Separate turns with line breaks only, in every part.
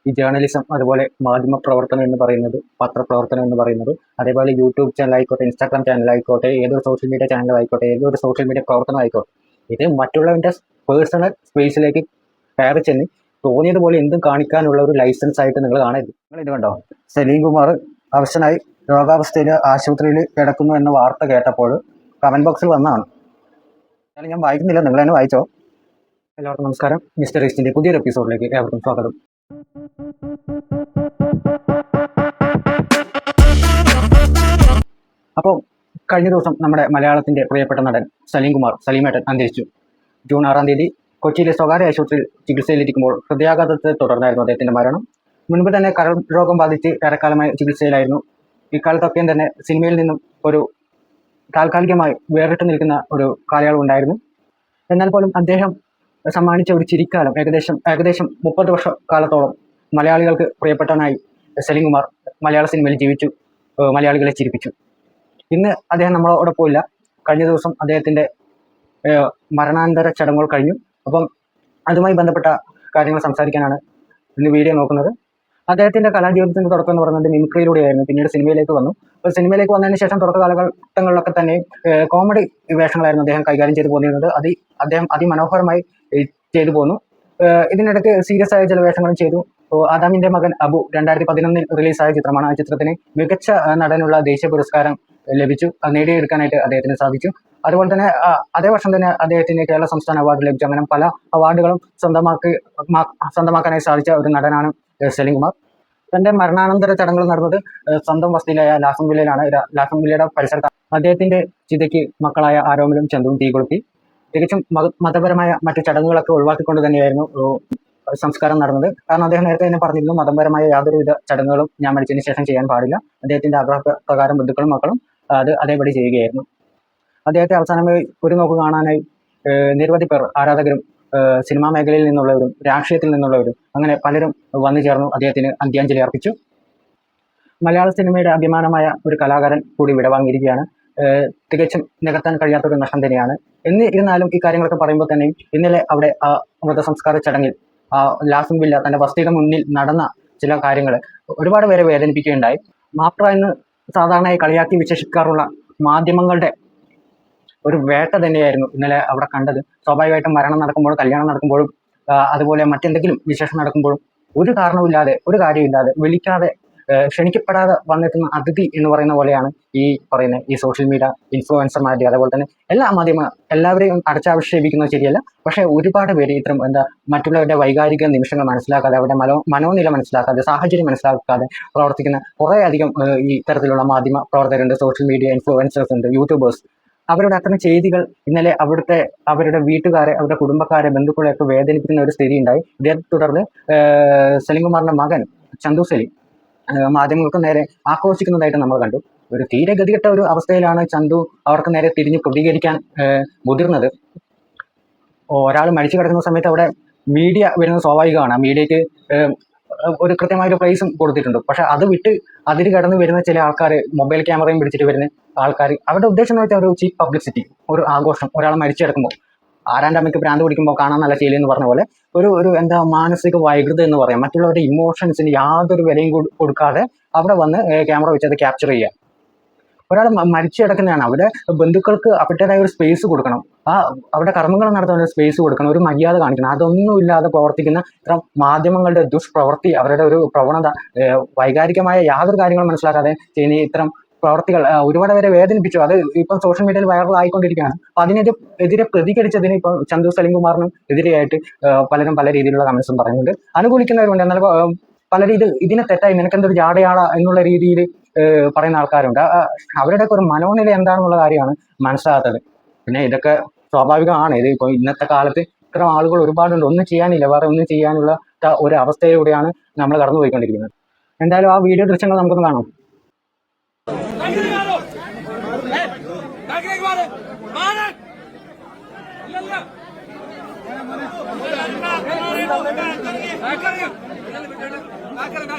ഈ ജേർണലിസം, അതുപോലെ മാധ്യമ പ്രവർത്തനം എന്ന് പറയുന്നത്, പത്രപ്രവർത്തനം എന്ന് പറയുന്നത്, അതേപോലെ യൂട്യൂബ് ചാനൽ ആയിക്കോട്ടെ, ഇൻസ്റ്റാഗ്രാം ചാനൽ ആയിക്കോട്ടെ, ഏതൊരു സോഷ്യൽ മീഡിയ ചാനൽ ആയിക്കോട്ടെ, ഏതൊരു സോഷ്യൽ മീഡിയ പ്രവർത്തനം ആയിക്കോട്ടെ, ഇത് മറ്റുള്ളവൻ്റെ പേഴ്സണൽ സ്പേസിലേക്ക് കയറി ചെന്ന് തോന്നിയതുപോലെ എന്തും കാണിക്കാനുള്ള ഒരു ലൈസൻസ് ആയിട്ട് നിങ്ങൾ കാണരുത്. നിങ്ങൾ ഇത് കണ്ടോ, സലീം കുമാർ അവശനായി രോഗാവസ്ഥയിൽ ആശുപത്രിയിൽ കിടക്കുന്നു എന്ന വാർത്ത കേട്ടപ്പോൾ കമന്റ് ബോക്സിൽ വന്നതാണ്. എന്നാലും ഞാൻ വായിക്കുന്നില്ല, നിങ്ങൾ തന്നെ വായിച്ചോ. എല്ലാവർക്കും നമസ്കാരം. മിസ്റ്റർ ഈസ്റ്റിന്റെ പുതിയൊരു എപ്പിസോഡിലേക്ക് ഏവർക്കും സ്വാഗതം. അപ്പോൾ കഴിഞ്ഞ ദിവസം നമ്മുടെ മലയാളത്തിന്റെ പ്രിയപ്പെട്ട നടൻ സലീം കുമാർ, സലീമേട്ടൻ അന്തരിച്ചു. ജൂൺ 6-ാം തീയതി കൊച്ചിയിലെ സ്വകാര്യ ആശുപത്രിയിൽ ചികിത്സയിലിരിക്കുമ്പോൾ ഹൃദയാഘാതത്തെ തുടർന്നായിരുന്നു അദ്ദേഹത്തിന്റെ മരണം. മുൻപ് തന്നെ കരൾ രോഗം ബാധിച്ച് ഏറെക്കാലമായി ചികിത്സയിലായിരുന്നു. ഇക്കാലത്തൊക്കെയും തന്നെ സിനിമയിൽ നിന്നും ഒരു താൽക്കാലികമായി വേറിട്ട് നിൽക്കുന്ന ഒരു കാലയളവ് ഉണ്ടായിരുന്നു. എന്നാൽ പോലും അദ്ദേഹം സമ്മാനിച്ച ഒരു ചിരിക്കാലം ഏകദേശം 30 വർഷ കാലത്തോളം മലയാളികൾക്ക് പ്രിയപ്പെട്ടവനായി സലീം കുമാർ മലയാള സിനിമയിൽ ജീവിച്ചു, മലയാളികളെ ചിരിപ്പിച്ചു. ഇന്ന് അദ്ദേഹം നമ്മളോടൊപ്പം ഇല്ല. കഴിഞ്ഞ ദിവസം അദ്ദേഹത്തിന്റെ മരണാനന്തര ചടങ്ങുകൾ കഴിഞ്ഞു. അപ്പം അതുമായി ബന്ധപ്പെട്ട കാര്യങ്ങൾ സംസാരിക്കാനാണ് ഇന്ന് വീഡിയോ നോക്കുന്നത്. അദ്ദേഹത്തിന്റെ കലാജീവിതത്തിന്റെ തുടക്കം എന്ന് പറയുന്നത് മിമിക്രിയിലൂടെയായിരുന്നു. പിന്നീട് സിനിമയിലേക്ക് വന്നു. അപ്പോൾ സിനിമയിലേക്ക് വന്നതിന് ശേഷം തുടക്ക കാലഘട്ടങ്ങളിലൊക്കെ തന്നെ കോമഡി വേഷങ്ങളായിരുന്നു അദ്ദേഹം കൈകാര്യം ചെയ്തു പോന്നിരുന്നത്. അദ്ദേഹം അതിമനോഹരമായി ചെയ്തു പോന്നു. ഇതിനിടയ്ക്ക് സീരിയസ് ആയ ചില വേഷങ്ങളും ചെയ്തു. ആദാമിന്റെ മകൻ അബു 2011 റിലീസായ ചിത്രമാണ്. ആ ചിത്രത്തിന് മികച്ച നടനുള്ള ദേശീയ പുരസ്കാരം ലഭിച്ചു. അത് നേടിയെടുക്കാനായിട്ട് അദ്ദേഹത്തിന് സാധിച്ചു. അതുപോലെ തന്നെ അതേ വർഷം തന്നെ അദ്ദേഹത്തിന് കേരള സംസ്ഥാന അവാർഡ് ലഭിച്ചു. അങ്ങനെ പല അവാർഡുകളും സ്വന്തമാക്കാനായി സാധിച്ച ഒരു നടനാണ് സലീം കുമാർ. തന്റെ മരണാനന്തര ചടങ്ങുകൾ നടന്നത് സ്വന്തം വസതിയിലായ ലാസം വില്ലയിലാണ്. ലാസം വില്ലയുടെ പരിസരത്ത് അദ്ദേഹത്തിന്റെ ചിതയ്ക്ക് മക്കളായ ആരോമലും ചന്തുവും തീ കൊളുത്തി. തികച്ചും മതപരമായ മറ്റു ചടങ്ങുകളൊക്കെ ഒഴിവാക്കിക്കൊണ്ട് തന്നെയായിരുന്നു സംസ്കാരം നടന്നത്. കാരണം അദ്ദേഹം നേരത്തെ തന്നെ പറഞ്ഞിരുന്നു, മതപരമായ യാതൊരുവിധ ചടങ്ങുകളും ഞാൻ മരിച്ചതിന് ശേഷം ചെയ്യാൻ പാടില്ല. അദ്ദേഹത്തിന്റെ ആഗ്രഹപ്രകാരം ബന്ധുക്കളും മക്കളും അത് അതേപടി ചെയ്യുകയായിരുന്നു. അദ്ദേഹത്തെ അവസാനമായി ഒരു നോക്ക് കാണാനായി നിരവധി പേർ, ആരാധകരും, സിനിമാ മേഖലയിൽ നിന്നുള്ളവരും രാഷ്ട്രീയത്തിൽ നിന്നുള്ളവരും അങ്ങനെ പലരും വന്നു ചേർന്നു അദ്ദേഹത്തിന് അന്ത്യാഞ്ജലി അർപ്പിച്ചു. മലയാള സിനിമയുടെ അഭിമാനമായ ഒരു കലാകാരൻ കൂടി വിടവാങ്ങിയിരിക്കുകയാണ്. തികച്ചും നികത്താൻ കഴിയാത്തൊരു നഷ്ടം തന്നെയാണ്. എന്നിരുന്നാലും ഈ കാര്യങ്ങളൊക്കെ പറയുമ്പോൾ തന്നെ ഇന്നലെ അവിടെ ആ മൃതസംസ്കാര ചടങ്ങിൽ ലാസം വില്ല തന്റെ വസതിയുടെ മുന്നിൽ നടന്ന ചില കാര്യങ്ങൾ ഒരുപാട് പേരെ വേദനിപ്പിക്കുകയുണ്ടായി. മാപ്ര എന്ന് സാധാരണയായി കളിയാക്കി വിശേഷിക്കാറുള്ള മാധ്യമങ്ങളുടെ ഒരു വേട്ട തന്നെയായിരുന്നു ഇന്നലെ അവിടെ കണ്ടത്. സ്വാഭാവികമായിട്ടും മരണം നടക്കുമ്പോഴും കല്യാണം നടക്കുമ്പോഴും അതുപോലെ മറ്റെന്തെങ്കിലും വിശേഷം നടക്കുമ്പോഴും ഒരു കാരണവുമില്ലാതെ, ഒരു കാര്യമില്ലാതെ, വിളിക്കാതെ, ക്ഷണിക്കപ്പെടാതെ വന്നെത്തുന്ന അതിഥി എന്ന് പറയുന്ന പോലെയാണ് ഈ സോഷ്യൽ മീഡിയ ഇൻഫ്ലുവൻസർമാരുടെ, അതേപോലെ തന്നെ എല്ലാവരെയും അടച്ചാക്ഷേപിക്കുന്നത് ശരിയല്ല. പക്ഷേ ഒരുപാട് പേര് ഇത്തരം മറ്റുള്ളവരുടെ വൈകാരിക നിമിഷങ്ങൾ മനസ്സിലാക്കാതെ, അവരുടെ മനോനില മനസ്സിലാക്കാതെ, സാഹചര്യം മനസ്സിലാക്കാതെ പ്രവർത്തിക്കുന്ന കുറേ അധികം ഈ ഇത്തരത്തിലുള്ള മാധ്യമ പ്രവർത്തകരുണ്ട്, സോഷ്യൽ മീഡിയ ഇൻഫ്ലുവൻസേഴ്സ് ഉണ്ട്, യൂട്യൂബേഴ്സ്. അവരുടെ അത്തരം ചെയ്തികൾ ഇന്നലെ അവരുടെ വീട്ടുകാരെ, അവരുടെ കുടുംബക്കാരെ, ബന്ധുക്കളെയൊക്കെ വേദനിപ്പിക്കുന്ന ഒരു സ്ഥിതി ഉണ്ടായി. ഇതേ തുടർന്ന് സലീം കുമാറിന്റെ മകൻ ചന്തു സലീം മാധ്യമങ്ങൾക്ക് നേരെ ആക്രോശിക്കുന്നതായിട്ട് നമ്മൾ കണ്ടു. ഒരു തീരെ ഗതികെട്ട ഒരു അവസ്ഥയിലാണ് ചന്തു അവർക്ക് നേരെ തിരിഞ്ഞ് പ്രതികരിക്കാൻ മുതിർന്നത്. ഒരാൾ മരിച്ചു കിടക്കുന്ന സമയത്ത് അവിടെ മീഡിയ വരുന്നത് സ്വാഭാവികമാണ്. ആ മീഡിയക്ക് ഒരു കൃത്യമായൊരു പ്രൈസും കൊടുത്തിട്ടുണ്ട്. പക്ഷെ അത് വിട്ട് അതിര് കടന്ന് വരുന്ന ചില ആൾക്കാർ, മൊബൈൽ ക്യാമറയും പിടിച്ചിട്ട് വരുന്ന ആൾക്കാർ, അവരുടെ ഉദ്ദേശം എന്ന് വെച്ചാൽ ഒരു ചീപ്പ് പബ്ലിസിറ്റി, ഒരു ആഘോഷം. ഒരാൾ മരിച്ചു കിടക്കുമ്പോൾ ആരാൻ്റെ അമ്മയ്ക്ക് ഭ്രാന്ത് പിടിക്കുമ്പോൾ കാണാൻ നല്ല ശീലം എന്ന് പറഞ്ഞ പോലെ ഒരു മാനസിക വൈകൃത എന്ന് പറയാം. മറ്റുള്ളവരുടെ ഇമോഷൻസിന് യാതൊരു വിലയും കൊടുക്കാതെ അവിടെ വന്ന് ക്യാമറ വെച്ച് അത് ക്യാപ്ചർ ചെയ്യുക. ഒരാൾ മരിച്ചു കിടക്കുന്നതാണ്. അവിടെ ബന്ധുക്കൾക്ക് അവരുടേതായ ഒരു സ്പേസ് കൊടുക്കണം, അവരുടെ കർമ്മങ്ങൾ നടത്താൻ ഒരു സ്പേസ് കൊടുക്കണം, ഒരു മര്യാദ കാണിക്കണം. അതൊന്നുമില്ലാതെ പ്രവർത്തിക്കുന്ന ഇത്തരം മാധ്യമങ്ങളുടെ ദുഷ്പ്രവൃത്തി, അവരുടെ ഒരു പ്രവണത, വൈകാരികമായ യാതൊരു കാര്യങ്ങളും മനസ്സിലാക്കാതെ ചെയ്യുന്ന ഇത്തരം പ്രവർത്തികൾ ഒരുപാട് പേരെ വേദനിപ്പിച്ചു. അത് ഇപ്പം സോഷ്യൽ മീഡിയയിൽ വൈറൽ ആയിക്കൊണ്ടിരിക്കുകയാണ്. അപ്പൊ അതിനെതിരെ പ്രതികരിച്ചതിന് ഇപ്പം ചന്തു സലീം കുമാറിനും എതിരെയായിട്ട് പലരും പല രീതിയിലുള്ള കമന്റ്സും പറയുന്നുണ്ട്. അനുകൂലിക്കുന്നവരുണ്ട്. എന്നാൽ പലരും ഇതിനെ തെറ്റായി, നിനക്കെന്തൊരു ജാടയാള എന്നുള്ള രീതിയിൽ പറയുന്ന ആൾക്കാരുണ്ട്. അവരുടെയൊക്കെ ഒരു മനോനില എന്താണെന്നുള്ള കാര്യമാണ് മനസ്സിലാകാത്തത്. പിന്നെ ഇതൊക്കെ സ്വാഭാവികമാണ്. ഇത് ഇപ്പോൾ ഇന്നത്തെ കാലത്ത് ഇത്തരം ആളുകൾ ഒരുപാടുണ്ട്. ഒന്നും ചെയ്യാനില്ല, വേറെ ഒന്നും ചെയ്യാനുള്ള ഒരു അവസ്ഥയിലൂടെയാണ് നമ്മൾ കടന്നു പോയിക്കൊണ്ടിരിക്കുന്നത്. എന്തായാലും ആ വീഡിയോ ദൃശ്യങ്ങൾ നമുക്കൊന്ന് കാണാം.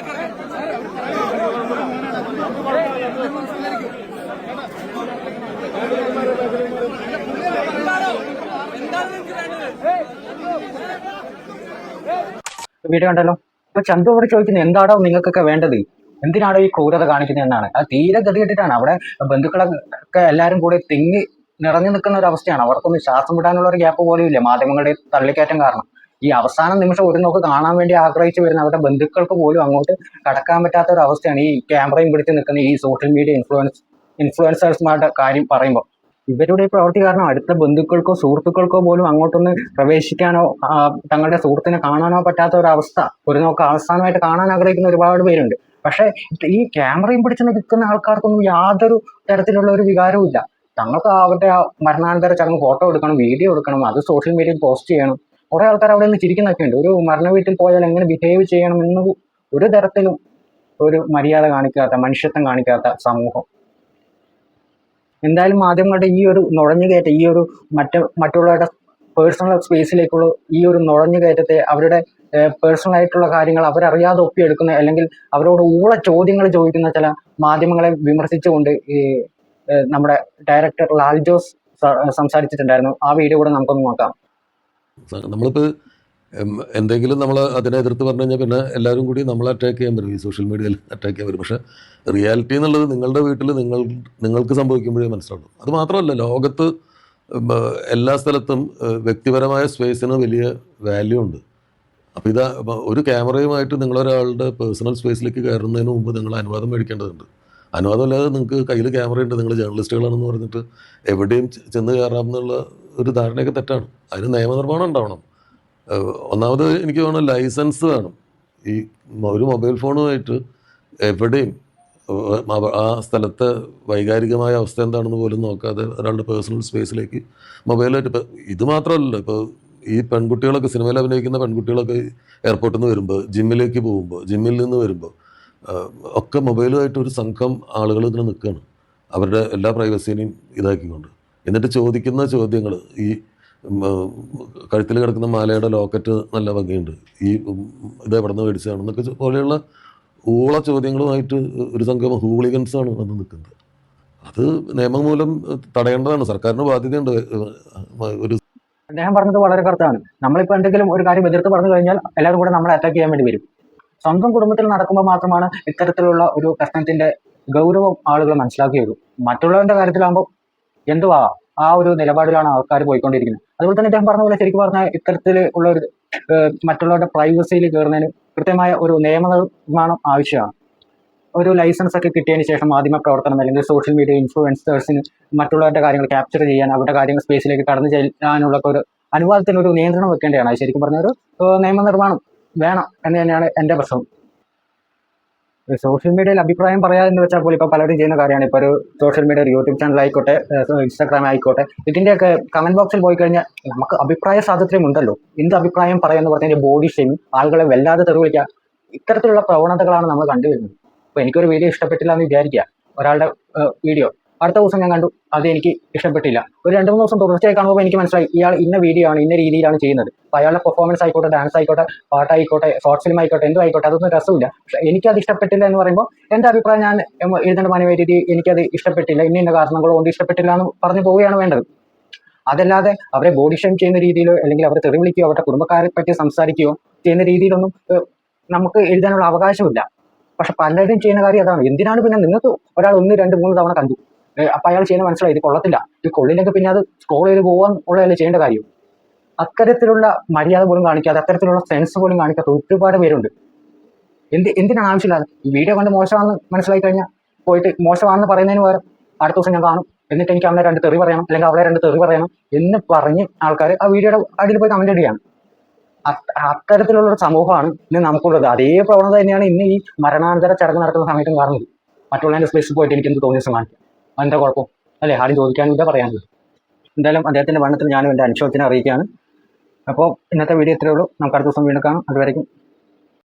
വീഡിയോ കണ്ടല്ലോ. അപ്പൊ ചന്തു അവിടെ ചോദിക്കുന്നത് എന്താണോ നിങ്ങൾക്കൊക്കെ വേണ്ടത്, എന്തിനാണോ ഈ ക്രൂരത കാണിക്കുന്നത് എന്നാണ്. അത് തീരെ ഗതികെട്ടിട്ടാണ്. അവിടെ ബന്ധുക്കളൊക്കെ എല്ലാവരും കൂടി തിങ്ങി നിറഞ്ഞു നിൽക്കുന്ന ഒരു അവസ്ഥയാണ്. അവർക്കൊന്നും ശ്വാസം വിടാനുള്ള ഒരു ഗ്യാപ്പ് പോലും ഇല്ല മാധ്യമങ്ങളുടെ തള്ളിക്കയറ്റം കാരണം. ഈ അവസാന നിമിഷം ഒരു നോക്ക് കാണാൻ വേണ്ടി ആഗ്രഹിച്ചു വരുന്ന അവരുടെ ബന്ധുക്കൾക്ക് പോലും അങ്ങോട്ട് കടക്കാൻ പറ്റാത്ത ഒരു അവസ്ഥയാണ് ഈ ക്യാമറയും പിടിച്ച് നിൽക്കുന്ന ഈ സോഷ്യൽ മീഡിയ ഇൻഫ്ലുവൻസേഴ്സ്മാരുടെ കാര്യം പറയുമ്പോൾ. ഇവരുടെ ഈ പ്രവൃത്തി കാരണം അടുത്ത ബന്ധുക്കൾക്കോ സുഹൃത്തുക്കൾക്കോ പോലും അങ്ങോട്ടൊന്ന് പ്രവേശിക്കാനോ തങ്ങളുടെ സുഹൃത്തിനെ കാണാനോ പറ്റാത്ത ഒരു അവസ്ഥ ഒരു നോക്ക് അവസാനമായിട്ട് കാണാൻ ആഗ്രഹിക്കുന്ന ഒരുപാട് പേരുണ്ട്. പക്ഷെ ഈ ക്യാമറയും പിടിച്ച് നിൽക്കുന്ന ആൾക്കാർക്കൊന്നും യാതൊരു തരത്തിലുള്ള ഒരു വികാരവും ഇല്ല. തങ്ങൾക്ക് അവരുടെ ആ മരണാനന്തര ചടങ്ങ് ഫോട്ടോ എടുക്കണം, വീഡിയോ എടുക്കണം, അത് സോഷ്യൽ മീഡിയയിൽ പോസ്റ്റ് ചെയ്യണം. കുറെ ആൾക്കാർ അവിടെ നിന്ന് ചിരിക്കുന്നൊക്കെ ഉണ്ട്. ഒരു മരണ വീട്ടിൽ പോയാൽ എങ്ങനെ ബിഹേവ് ചെയ്യണം എന്ന് ഒരു തരത്തിലും ഒരു മര്യാദ കാണിക്കാത്ത, മനുഷ്യത്വം കാണിക്കാത്ത സമൂഹം. എന്തായാലും മാധ്യമങ്ങളുടെ ഈ ഒരു നുഴഞ്ഞുകയറ്റം, ഈ ഒരു മറ്റുള്ളവരുടെ പേഴ്സണൽ സ്പേസിലേക്കുള്ള ഈ ഒരു നുഴഞ്ഞുകയറ്റത്തെ, അവരുടെ പേഴ്സണൽ ആയിട്ടുള്ള കാര്യങ്ങൾ അവരറിയാതെ ഒപ്പിയെടുക്കുന്ന, അല്ലെങ്കിൽ അവരോട് ചോദ്യങ്ങൾ ചോദിക്കുന്ന ചില മാധ്യമങ്ങളെ വിമർശിച്ചുകൊണ്ട് ഈ നമ്മുടെ ഡയറക്ടർ ലാൽ ജോസ് സംസാരിച്ചിട്ടുണ്ടായിരുന്നു. ആ വീഡിയോ കൂടെ നമുക്കൊന്ന് നോക്കാം.
നമ്മളിപ്പോൾ എന്തെങ്കിലും നമ്മൾ അതിനെ എതിർത്ത് പറഞ്ഞു കഴിഞ്ഞാൽ പിന്നെ എല്ലാവരും കൂടി നമ്മളെ അറ്റാക്ക് ചെയ്യാൻ വരും, ഈ സോഷ്യൽ മീഡിയയിൽ അറ്റാക്ക് ചെയ്യാൻ വരും. പക്ഷേ റിയാലിറ്റി എന്നുള്ളത് നിങ്ങളുടെ വീട്ടിൽ നിങ്ങൾക്ക് സംഭവിക്കുമ്പോഴേ മനസ്സിലാവുള്ളൂ. അത് മാത്രമല്ല, ലോകത്ത് എല്ലാ സ്ഥലത്തും വ്യക്തിപരമായ സ്പേസിന് വലിയ വാല്യൂ ഉണ്ട്. അപ്പോൾ ഇത് ഒരു ക്യാമറയുമായിട്ട് നിങ്ങളൊരാളുടെ പേഴ്സണൽ സ്പേസിലേക്ക് കയറുന്നതിന് മുമ്പ് നിങ്ങൾ അനുവാദം മേടിക്കേണ്ടതുണ്ട്. അനുവാദമില്ലാതെ നിങ്ങൾക്ക് കയ്യിൽ ക്യാമറയുണ്ട്, നിങ്ങൾ ജേർണലിസ്റ്റുകളാണെന്ന് പറഞ്ഞിട്ട് എവിടെയും ചെന്ന് കയറാമെന്നുള്ള ഒരു ധാരണയൊക്കെ തെറ്റാണ്. അതിന് നിയമനിർമ്മാണം ഉണ്ടാവണം. ഒന്നാമത് എനിക്ക് തോന്നുന്നു ലൈസൻസ് വേണം. ഈ ഒരു മൊബൈൽ ഫോണുമായിട്ട് എവിടെയും ആ സ്ഥലത്തെ വൈകാരികമായ അവസ്ഥ എന്താണെന്ന് പോലും നോക്കാതെ ഒരാളുടെ പേഴ്സണൽ സ്പേസിലേക്ക് മൊബൈലായിട്ട് ഇത് മാത്രമല്ലല്ലോ, ഇപ്പോൾ ഈ പെൺകുട്ടികളൊക്കെ സിനിമയിൽ അഭിനയിക്കുന്ന പെൺകുട്ടികളൊക്കെ എയർപോർട്ടിൽ നിന്ന് വരുമ്പോൾ, ജിമ്മിലേക്ക് പോകുമ്പോൾ, ജിമ്മിൽ നിന്ന് വരുമ്പോൾ ഒക്കെ മൊബൈലുമായിട്ട് ഒരു സംഘം ആളുകൾ ഇങ്ങനെ നിൽക്കുകയാണ്, അവരുടെ എല്ലാ പ്രൈവസിനെയും ഇതാക്കിക്കൊണ്ട്. എന്നിട്ട് ചോദിക്കുന്ന ചോദ്യങ്ങൾ, ഈ കഴുത്തിൽ കിടക്കുന്ന മാലയുടെ ലോക്കറ്റ് നല്ല ഭംഗിയുണ്ട്, ഈ ഇത് എവിടെ നിന്ന് മേടിച്ചതാണെന്നൊക്കെ പോലെയുള്ള ഊള ചോദ്യങ്ങളുമായിട്ട് ഒരു സംഘം ഹൂളിഗൻസാണ് വന്ന് നിൽക്കുന്നത്. അത് നിയമം മൂലം തടയേണ്ടതാണ്. സർക്കാരിന് ബാധ്യതയുണ്ട്. ഒരു
അദ്ദേഹം പറഞ്ഞത് വളരെ കറക്റ്റാണ്. നമ്മളിപ്പോൾ എന്തെങ്കിലും ഒരു കാര്യം എതിർത്ത് പറഞ്ഞു കഴിഞ്ഞാൽ എല്ലാവരും കൂടെ നമ്മളെ അറ്റാക്ക് ചെയ്യാൻ വേണ്ടി വരും. സ്വന്തം കുടുംബത്തിൽ നടക്കുമ്പോൾ മാത്രമാണ് ഇത്തരത്തിലുള്ള ഒരു പ്രശ്നത്തിന്റെ ഗൗരവം ആളുകൾ മനസ്സിലാക്കിയുള്ളൂ. മറ്റുള്ളവരുടെ കാര്യത്തിലാകുമ്പോൾ എന്തുവാ ആ ഒരു നിലപാടിലാണ് ആൾക്കാർ പോയിക്കൊണ്ടിരിക്കുന്നത്. അതുപോലെ തന്നെ അദ്ദേഹം പറഞ്ഞ പോലെ ശരിക്കും പറഞ്ഞാൽ ഇത്തരത്തിലുള്ള ഒരു മറ്റുള്ളവരുടെ പ്രൈവസിയിൽ കയറുന്നതിന് കൃത്യമായ ഒരു നിയമനിർമ്മാണം ആവശ്യമാണ്. ഒരു ലൈസൻസ് ഒക്കെ കിട്ടിയതിന് ശേഷം മാധ്യമ പ്രവർത്തനം അല്ലെങ്കിൽ സോഷ്യൽ മീഡിയ ഇൻഫ്ലുവൻസേഴ്സിന് മറ്റുള്ളവരുടെ കാര്യങ്ങൾ ക്യാപ്ചർ ചെയ്യാൻ, അവരുടെ കാര്യങ്ങൾ സ്പേസിലേക്ക് കടന്നു ചെല്ലാനുള്ള ഒരു അനുവാദത്തിന് ഒരു നിയന്ത്രണം വെക്കേണ്ടതാണ്. അത് ശരിക്കും പറഞ്ഞ ഒരു നിയമനിർമ്മാണം വേണം എന്ന് തന്നെയാണ് എൻ്റെ പ്രശ്നം. സോഷ്യൽ മീഡിയയിൽ അഭിപ്രായം പറയാമെന്ന് വെച്ചാൽ പോലും ഇപ്പോൾ പലരും ചെയ്യുന്ന കാര്യമാണ്. ഇപ്പോൾ ഒരു സോഷ്യൽ മീഡിയ, ഒരു യൂട്യൂബ് ചാനൽ ആയിക്കോട്ടെ, ഇൻസ്റ്റാഗ്രാം ആയിക്കോട്ടെ, ഇതിൻ്റെയൊക്കെ കമന്റ് ബോക്സിൽ പോയി കഴിഞ്ഞാൽ നമുക്ക് അഭിപ്രായ സ്വാതന്ത്ര്യം ഉണ്ടല്ലോ. എന്ത് അഭിപ്രായം പറയാമെന്ന് പറഞ്ഞാൽ ബോഡി ഷെയിമിങ്, ആളുകളെ വല്ലാതെ തെറിവിളിക്കുക, ഇത്തരത്തിലുള്ള പ്രവണതകളാണ് നമ്മൾ കണ്ടുവരുന്നത്. അപ്പോൾ എനിക്കൊരു വീഡിയോ ഇഷ്ടപ്പെട്ടില്ല എന്ന് വിചാരിക്കുക, ഒരാളുടെ വീഡിയോ അടുത്ത ദിവസം ഞാൻ കണ്ടു, അത് എനിക്ക് ഇഷ്ടപ്പെട്ടില്ല. ഒരു 2-3 ദിവസം തുടർച്ചയായി കാണുമ്പോൾ എനിക്ക് മനസ്സിലായി ഇയാൾ ഇന്ന വീഡിയോ ആണ്, ഇന്ന രീതിയിലാണ് ചെയ്യുന്നത്. അപ്പോൾ അയാളുടെ പെർഫോമൻസ് ആയിക്കോട്ടെ, ഡാൻസ് ആയിക്കോട്ടെ, പാട്ടായിക്കോട്ടെ, ഷോർട്ട് ഫിലിം ആയിക്കോട്ടെ, എന്തും ആയിക്കോട്ടെ, അതൊന്നും രസമില്ല. പക്ഷെ എനിക്കത് ഇഷ്ടപ്പെട്ടില്ല എന്ന് പറയുമ്പോൾ എൻ്റെ അഭിപ്രായം ഞാൻ എഴുതേണ്ട മാന്യമായ രീതി, എനിക്കത് ഇഷ്ടപ്പെട്ടില്ല, ഇന്ന കാരണങ്ങൾ കൊണ്ട് ഇഷ്ടപ്പെട്ടില്ല എന്ന് പറഞ്ഞു പോവുകയാണ് വേണ്ടത്. അതല്ലാതെ അവരെ ബോഡി ഷെയിം ചെയ്യുന്ന രീതിയിലോ അല്ലെങ്കിൽ അവരെ തെറി വിളിക്കുകയോ അവരുടെ കുടുംബക്കാരെ പറ്റി സംസാരിക്കുകയോ ചെയ്യുന്ന രീതിയിലൊന്നും നമുക്ക് എഴുതാനുള്ള അവകാശമില്ല. പക്ഷെ പലരും ചെയ്യുന്ന കാര്യം അതാണ്. എന്തിനാണ് പിന്നെ നിങ്ങൾക്ക് ഒരാൾ 1, 2, 3 തവണ കണ്ടു, അപ്പം അയാൾ ചെയ്യുന്ന മനസ്സിലായി ഇത് കൊള്ളത്തില്ല, ഇത് കൊള്ളില്ലെങ്കിൽ പിന്നെ അത് സ്ക്രോൾ ചെയ്ത് പോകാൻ ഉള്ളതല്ലേ ചെയ്യേണ്ട കാര്യം. അത്തരത്തിലുള്ള മര്യാദ പോലും കാണിക്കാതെ, അത്തരത്തിലുള്ള സെൻസ് പോലും കാണിക്കാത്ത ഒരുപാട് പേരുണ്ട്. എന്തിനാണ് ആവശ്യമില്ലാതെ ഈ വീഡിയോ കണ്ട് മോശമാണെന്ന് മനസ്സിലാക്കി കഴിഞ്ഞാൽ പോയിട്ട് മോശമാണെന്ന് പറയുന്നതിന് പകരം അടുത്ത ദിവസം ഞാൻ കാണും, എന്നിട്ട് എനിക്ക് അവനെ 2 തെറി പറയണം അല്ലെങ്കിൽ അവളെ 2 തെറി പറയണം എന്ന് പറഞ്ഞ് ആൾക്കാർ ആ വീഡിയോയുടെ അടിയിൽ പോയി കമന്റ് ഇടുകയാണ്. അത്തരത്തിലുള്ള ഒരു സമൂഹമാണ് ഇന്ന് നമുക്കുള്ളത്. അതേ പ്രവണത തന്നെയാണ് ഇന്ന് ഈ മരണാനന്തര ചടങ്ങ് നടക്കുന്ന സമയത്തും കാണുന്നത്. മറ്റുള്ളതിൻ്റെ സ്പേസിൽ പോയിട്ട് എനിക്ക് എന്ത് തോന്നിയ ദിവസം കാണിക്കാം, അതിൻ്റെ കുഴപ്പം അല്ലേ? ആരും ചോദിക്കാനും ഇല്ല, പറയാനില്ല. എന്തായാലും അദ്ദേഹത്തിൻ്റെ മരണത്തിൽ ഞാനും എൻ്റെ അനുശോചനം അറിയിക്കുകയാണ്. അപ്പോൾ ഇന്നത്തെ വീഡിയോ ഇത്രയേ ഉള്ളൂ. നമുക്ക് അടുത്ത ദിവസം വീണ്ടും കാണാം. അതുവരെയും